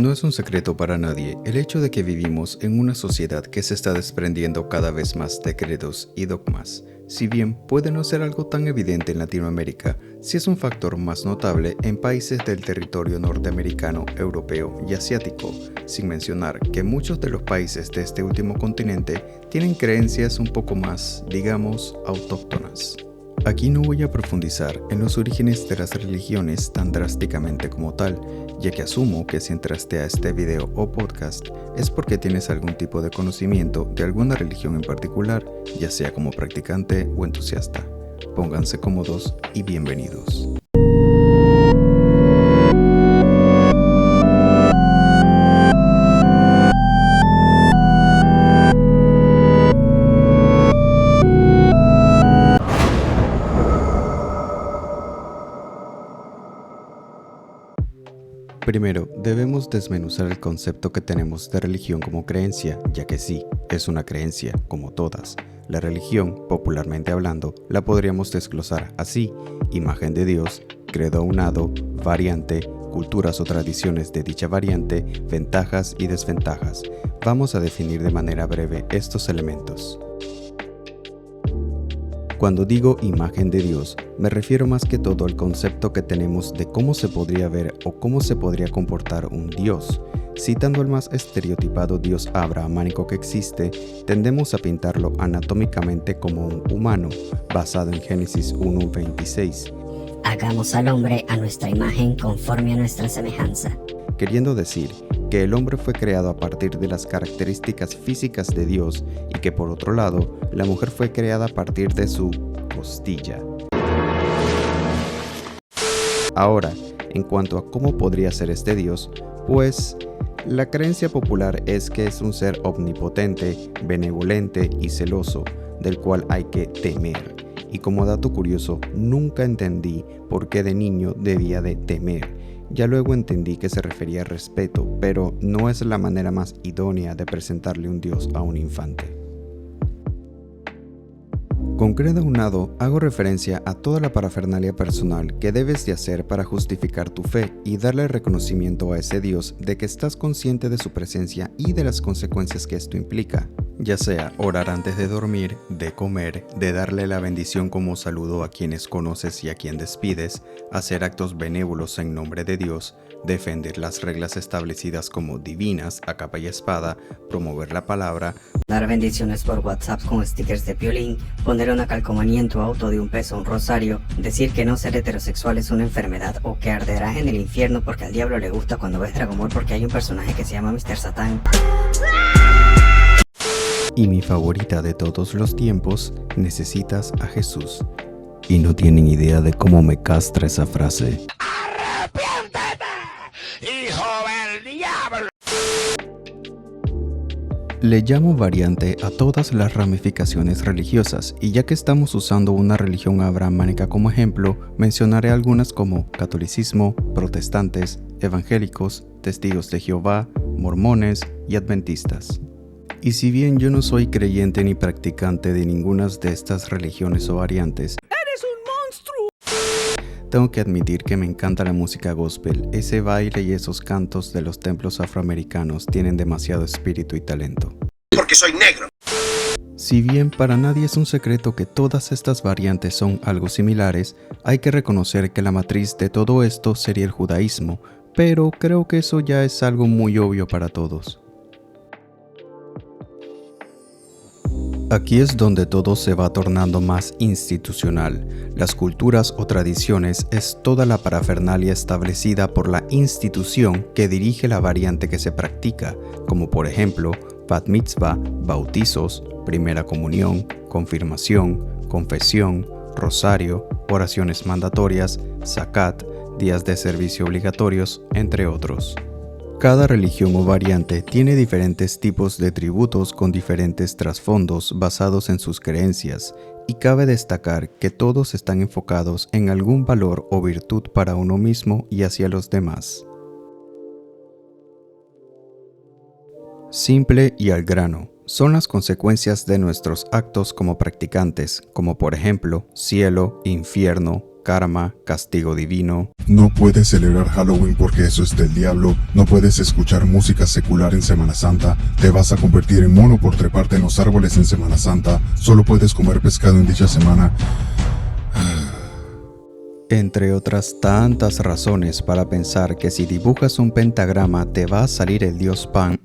No es un secreto para nadie el hecho de que vivimos en una sociedad que se está desprendiendo cada vez más de credos y dogmas. Si bien puede no ser algo tan evidente en Latinoamérica, sí es un factor más notable en países del territorio norteamericano, europeo y asiático, sin mencionar que muchos de los países de este último continente tienen creencias un poco más, digamos, autóctonas. Aquí no voy a profundizar en los orígenes de las religiones tan drásticamente como tal, ya que asumo que si entraste a este video o podcast es porque tienes algún tipo de conocimiento de alguna religión en particular, ya sea como practicante o entusiasta. Pónganse cómodos y bienvenidos. Primero, debemos desmenuzar el concepto que tenemos de religión como creencia, ya que sí, es una creencia, como todas. La religión, popularmente hablando, la podríamos desglosar así: imagen de Dios, credo aunado, variante, culturas o tradiciones de dicha variante, ventajas y desventajas. Vamos a definir de manera breve estos elementos. Cuando digo imagen de Dios, me refiero más que todo al concepto que tenemos de cómo se podría ver o cómo se podría comportar un Dios. Citando al más estereotipado Dios abrahamánico que existe, tendemos a pintarlo anatómicamente como un humano, basado en Génesis 1:26. Hagamos al hombre a nuestra imagen conforme a nuestra semejanza. Queriendo decir que el hombre fue creado a partir de las características físicas de Dios y que por otro lado, la mujer fue creada a partir de su costilla. Ahora, en cuanto a cómo podría ser este Dios, pues la creencia popular es que es un ser omnipotente, benevolente y celoso, del cual hay que temer. Y como dato curioso, nunca entendí por qué de niño debía de temer. Ya luego entendí que se refería a respeto, pero no es la manera más idónea de presentarle un Dios a un infante. Con credo aunado hago referencia a toda la parafernalia personal que debes de hacer para justificar tu fe y darle reconocimiento a ese Dios de que estás consciente de su presencia y de las consecuencias que esto implica. Ya sea orar antes de dormir, de comer, de darle la bendición como saludo a quienes conoces y a quien despides, hacer actos benévolos en nombre de Dios, defender las reglas establecidas como divinas a capa y espada, promover la palabra, Dar bendiciones por WhatsApp con stickers de Piolín, poner una calcomanía en tu auto de $1 un rosario, decir que no ser heterosexual es una enfermedad o que arderás en el infierno porque al diablo le gusta cuando ves Dragon Ball porque hay un personaje que se llama Mr. Satan. y mi favorita de todos los tiempos, necesitas a Jesús. Y no tienen idea de cómo me castra esa frase. ¡Arrepiéntete, hijo del diablo! Le llamo variante a todas las ramificaciones religiosas, y ya que estamos usando una religión abrahamánica como ejemplo, mencionaré algunas como catolicismo, protestantes, evangélicos, testigos de Jehová, mormones y adventistas. Y si bien yo no soy creyente ni practicante de ninguna de estas religiones o variantes, ¡Eres un monstruo! tengo que admitir que me encanta la música gospel. Ese baile y esos cantos de los templos afroamericanos tienen demasiado espíritu y talento. Porque soy negro. Si bien para nadie es un secreto que todas estas variantes son algo similares, hay que reconocer que la matriz de todo esto sería el judaísmo, pero creo que eso ya es algo muy obvio para todos. Aquí es donde todo se va tornando más institucional. Las culturas o tradiciones es toda la parafernalia establecida por la institución que dirige la variante que se practica, como por ejemplo, bat mitzvah, bautizos, primera comunión, confirmación, confesión, rosario, oraciones mandatorias, zakat, días de servicio obligatorios, entre otros. Cada religión o variante tiene diferentes tipos de tributos con diferentes trasfondos basados en sus creencias, y cabe destacar que todos están enfocados en algún valor o virtud para uno mismo y hacia los demás. Simple y al grano, son las consecuencias de nuestros actos como practicantes, como por ejemplo, cielo, infierno, karma, castigo divino. No puedes celebrar Halloween porque eso es del diablo. No puedes escuchar música secular en Semana Santa. Te vas a convertir en mono por treparte en los árboles en Semana Santa. Solo puedes comer pescado en dicha semana. Entre otras tantas razones para pensar que si dibujas un pentagrama te va a salir el dios Pan,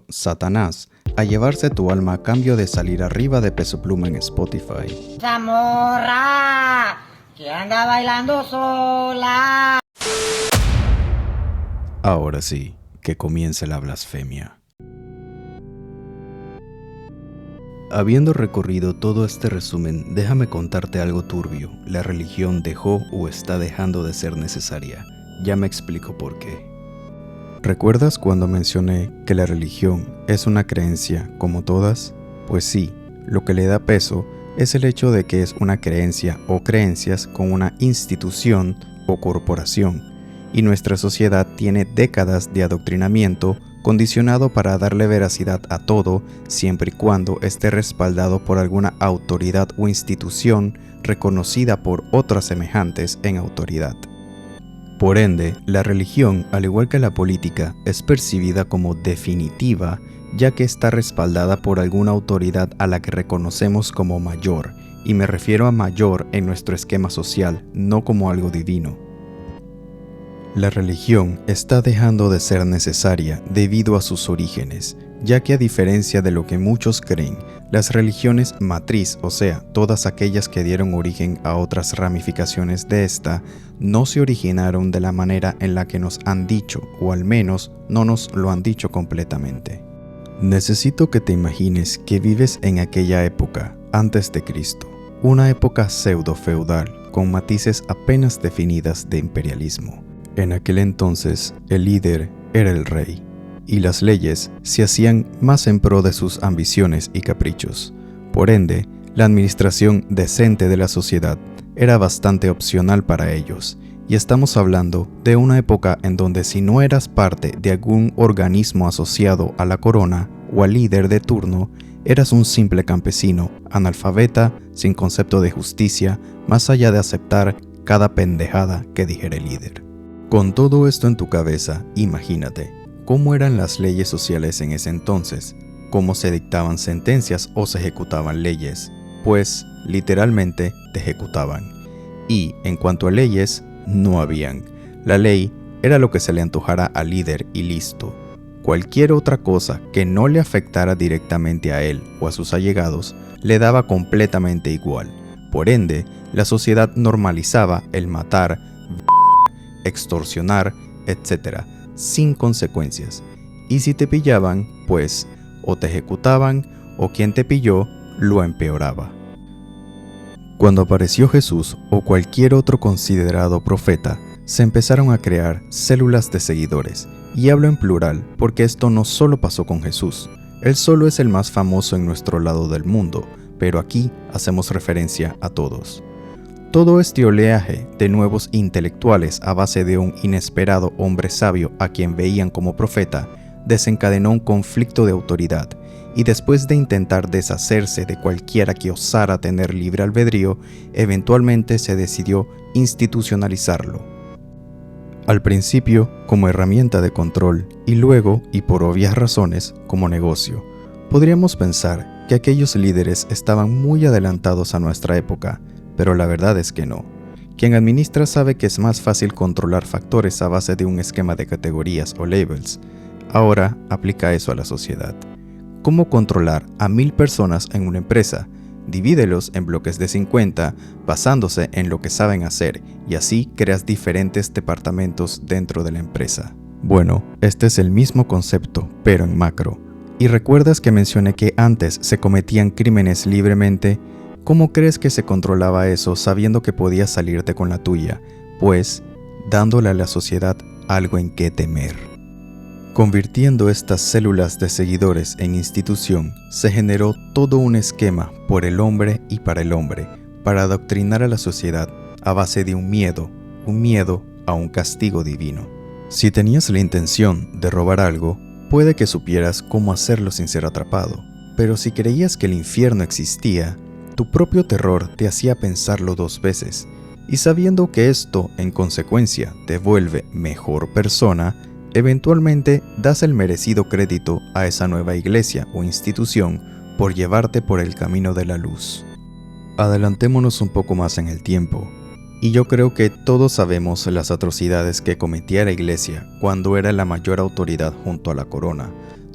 Satanás, a llevarse tu alma a cambio de salir arriba de Peso Pluma en Spotify. ¡Zamorra! Que anda bailando sola. Ahora sí, que comience la blasfemia. Habiendo recorrido todo este resumen, déjame contarte algo turbio. La religión dejó o está dejando de ser necesaria. Ya me explico por qué. ¿Recuerdas cuando mencioné que la religión es una creencia como todas? Pues sí, lo que le da peso es el hecho de que es una creencia o creencias con una institución o corporación, y nuestra sociedad tiene décadas de adoctrinamiento condicionado para darle veracidad a todo siempre y cuando esté respaldado por alguna autoridad o institución reconocida por otras semejantes en autoridad. Por ende, la religión, al igual que la política, es percibida como definitiva, ya que está respaldada por alguna autoridad a la que reconocemos como mayor, y me refiero a mayor en nuestro esquema social, no como algo divino. La religión está dejando de ser necesaria debido a sus orígenes, ya que a diferencia de lo que muchos creen, las religiones matriz, o sea, todas aquellas que dieron origen a otras ramificaciones de esta, no se originaron de la manera en la que nos han dicho, o al menos no nos lo han dicho completamente. Necesito que te imagines que vives en aquella época, antes de Cristo, una época pseudo-feudal, con matices apenas definidas de imperialismo. En aquel entonces, el líder era el rey, y las leyes se hacían más en pro de sus ambiciones y caprichos. Por ende, la administración decente de la sociedad era bastante opcional para ellos, y estamos hablando de una época en donde si no eras parte de algún organismo asociado a la corona o al líder de turno, eras un simple campesino, analfabeta, sin concepto de justicia, más allá de aceptar cada pendejada que dijera el líder. Con todo esto en tu cabeza, imagínate cómo eran las leyes sociales en ese entonces, cómo se dictaban sentencias o se ejecutaban leyes, pues literalmente te ejecutaban. Y en cuanto a leyes, no habían. La ley era lo que se le antojara al líder y listo. Cualquier otra cosa que no le afectara directamente a él o a sus allegados le daba completamente igual. Por ende, la sociedad normalizaba el matar, extorsionar, etc., sin consecuencias. Y si te pillaban, pues, o te ejecutaban, o quien te pilló, lo empeoraba. Cuando apareció Jesús o cualquier otro considerado profeta, se empezaron a crear células de seguidores, y hablo en plural porque esto no solo pasó con Jesús. Él solo es el más famoso en nuestro lado del mundo, pero aquí hacemos referencia a todos. Todo este oleaje de nuevos intelectuales a base de un inesperado hombre sabio a quien veían como profeta, desencadenó un conflicto de autoridad, y después de intentar deshacerse de cualquiera que osara tener libre albedrío, eventualmente se decidió institucionalizarlo. Al principio como herramienta de control y luego, y por obvias razones, como negocio. Podríamos pensar que aquellos líderes estaban muy adelantados a nuestra época, pero la verdad es que no. Quien administra sabe que es más fácil controlar factores a base de un esquema de categorías o labels. Ahora aplica eso a la sociedad. ¿Cómo controlar a 1000 personas en una empresa? Divídelos en bloques de 50, basándose en lo que saben hacer, y así creas diferentes departamentos dentro de la empresa. Bueno, este es el mismo concepto, pero en macro. ¿Y recuerdas que mencioné que antes se cometían crímenes libremente? ¿Cómo crees que se controlaba eso sabiendo que podías salirte con la tuya? Pues, dándole a la sociedad algo en qué temer. Convirtiendo estas células de seguidores en institución, se generó todo un esquema por el hombre y para el hombre, para adoctrinar a la sociedad a base de un miedo a un castigo divino. Si tenías la intención de robar algo, puede que supieras cómo hacerlo sin ser atrapado, pero si creías que el infierno existía, tu propio terror te hacía pensarlo 2 veces, Y sabiendo que esto, en consecuencia, te vuelve mejor persona, eventualmente das el merecido crédito a esa nueva iglesia o institución por llevarte por el camino de la luz. Adelantémonos un poco más en el tiempo, y yo creo que todos sabemos las atrocidades que cometía la iglesia cuando era la mayor autoridad junto a la corona,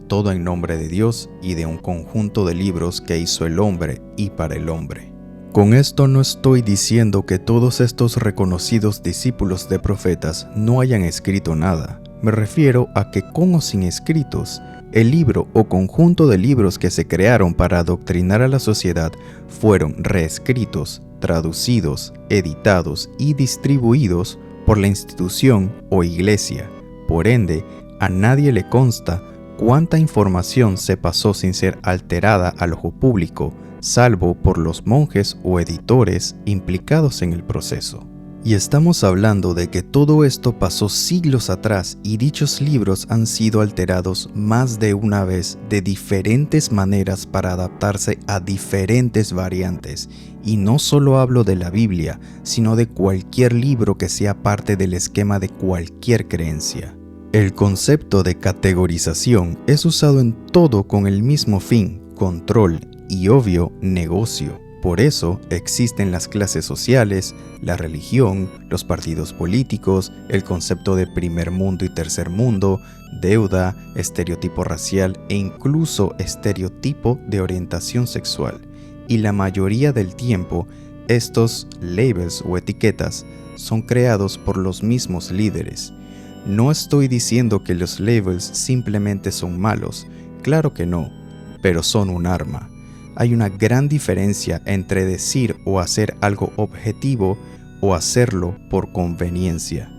todo en nombre de Dios y de un conjunto de libros que hizo el hombre y para el hombre. Con esto no estoy diciendo que todos estos reconocidos discípulos de profetas no hayan escrito nada. Me refiero a que con o sin escritos, el libro o conjunto de libros que se crearon para adoctrinar a la sociedad fueron reescritos, traducidos, editados y distribuidos por la institución o iglesia. Por ende, a nadie le consta cuánta información se pasó sin ser alterada al ojo público, salvo por los monjes o editores implicados en el proceso. Y estamos hablando de que todo esto pasó siglos atrás y dichos libros han sido alterados más de una vez de diferentes maneras para adaptarse a diferentes variantes. Y no solo hablo de la Biblia, sino de cualquier libro que sea parte del esquema de cualquier creencia. El concepto de categorización es usado en todo con el mismo fin, control y obvio negocio. Por eso existen las clases sociales, la religión, los partidos políticos, el concepto de primer mundo y tercer mundo, deuda, estereotipo racial e incluso estereotipo de orientación sexual. Y la mayoría del tiempo, estos labels o etiquetas son creados por los mismos líderes. No estoy diciendo que los labels simplemente son malos, claro que no, pero son un arma. Hay una gran diferencia entre decir o hacer algo objetivo o hacerlo por conveniencia.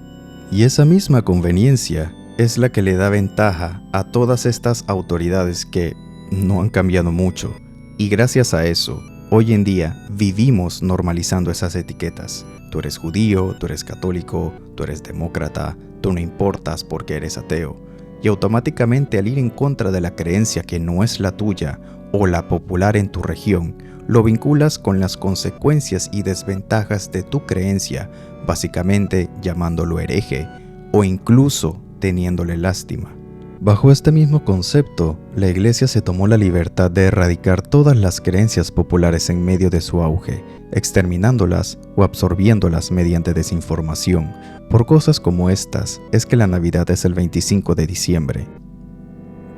Y esa misma conveniencia es la que le da ventaja a todas estas autoridades que no han cambiado mucho. Y gracias a eso, hoy en día vivimos normalizando esas etiquetas. Tú eres judío, tú eres católico, tú eres demócrata, tú no importas porque eres ateo. Y automáticamente al ir en contra de la creencia que no es la tuya o la popular en tu región, lo vinculas con las consecuencias y desventajas de tu creencia, básicamente llamándolo hereje o incluso teniéndole lástima. Bajo este mismo concepto, la Iglesia se tomó la libertad de erradicar todas las creencias populares en medio de su auge, exterminándolas o absorbiéndolas mediante desinformación. Por cosas como estas es que la Navidad es el 25 de diciembre.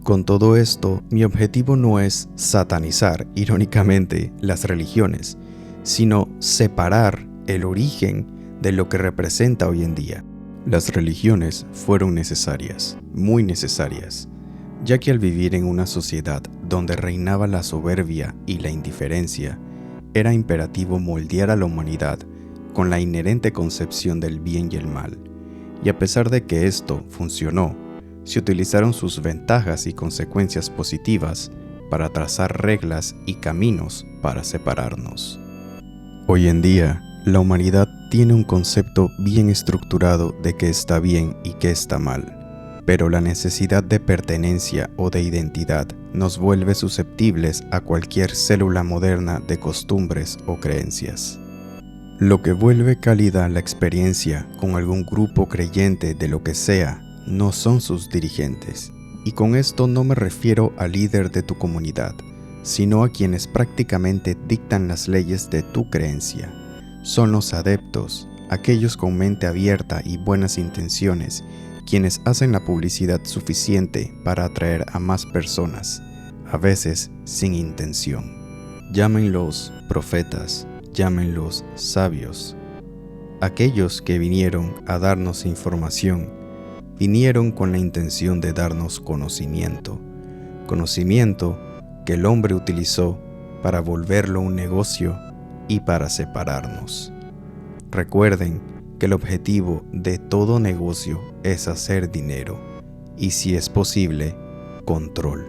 Con todo esto, mi objetivo no es satanizar, irónicamente, las religiones, sino separar el origen de lo que representa hoy en día. Las religiones fueron necesarias, muy necesarias, ya que al vivir en una sociedad donde reinaba la soberbia y la indiferencia, era imperativo moldear a la humanidad con la inherente concepción del bien y el mal. Y a pesar de que esto funcionó, se utilizaron sus ventajas y consecuencias positivas para trazar reglas y caminos para separarnos. Hoy en día, la humanidad tiene un concepto bien estructurado de qué está bien y qué está mal, pero la necesidad de pertenencia o de identidad nos vuelve susceptibles a cualquier célula moderna de costumbres o creencias. Lo que vuelve cálida la experiencia con algún grupo creyente de lo que sea no son sus dirigentes, y con esto no me refiero al líder de tu comunidad, sino a quienes prácticamente dictan las leyes de tu creencia. Son los adeptos, aquellos con mente abierta y buenas intenciones, quienes hacen la publicidad suficiente para atraer a más personas, a veces sin intención. Llámenlos profetas, llámenlos sabios. Aquellos que vinieron a darnos información, vinieron con la intención de darnos conocimiento que el hombre utilizó para volverlo un negocio y para separarnos. Recuerden que el objetivo de todo negocio es hacer dinero y, si es posible, control.